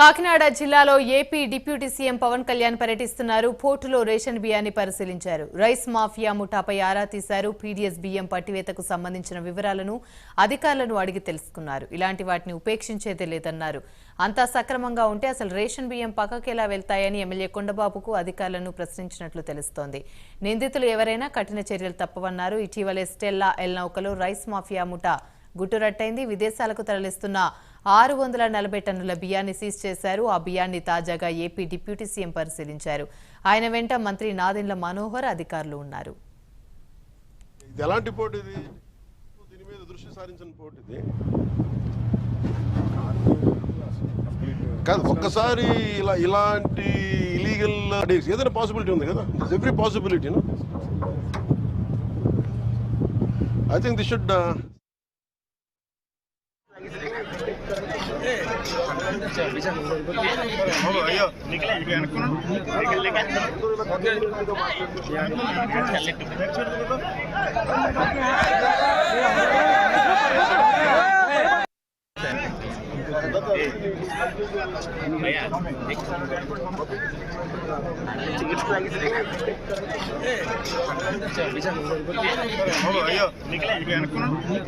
కాకినాడ జిల్లాలో AP deputy CM Pawan Kalyan పర్యటిస్తున్నారు. పోర్టులో రేషన్ బియ్యాన్ని పరిశీలించారు. రైస్ మాఫియా ముఠాపై ఆరా తీశారు. పీడీఎస్ బియ్యం పట్టివేతకు సంబంధించిన వివరాలను అధికారులను అడిగి తెలుసుకున్నారు. ఇలాంటి వాటిని ఉపేక్షించేదే లేదన్నారు. అంతా సక్రమంగా ఉంటే అసలు రేషన్ బియ్యం పక్కకెలా వెళ్తాయని ఎమ్మెల్యే కొండబాబుకు అధికారులను ప్రశ్నించినట్లు తెలుస్తోంది. నిందితులు ఎవరైనా కఠిన చర్యలు తప్పవన్నారు. ఇటీవలే స్టెల్లా ఎల్ నౌకలో రైస్ మాఫియా ముఠా గుట్టురట్టయింది. విదేశాలకు తరలిస్తున్న 640 టన్నుల బియ్యాన్ని సీజ్ చేశారు. ఆ బియ్యాన్ని తాజాగా ఏపీ డిప్యూటీ సీఎం పరిశీలించారు. ఆయన వెంట మంత్రి నాదెండ్ల మనోహర్ అధికారులు ఉన్నారు. ఎలాంటి పోటీ ఇది? దీని మీద దృష్టి సారించిన పోటీ ఇది కాదు. ఒక్కసారి ఇలాంటి ఇలీగల్ ఏదైనా పాసిబిలిటీ ఉంది కదా, every possibility. I think this should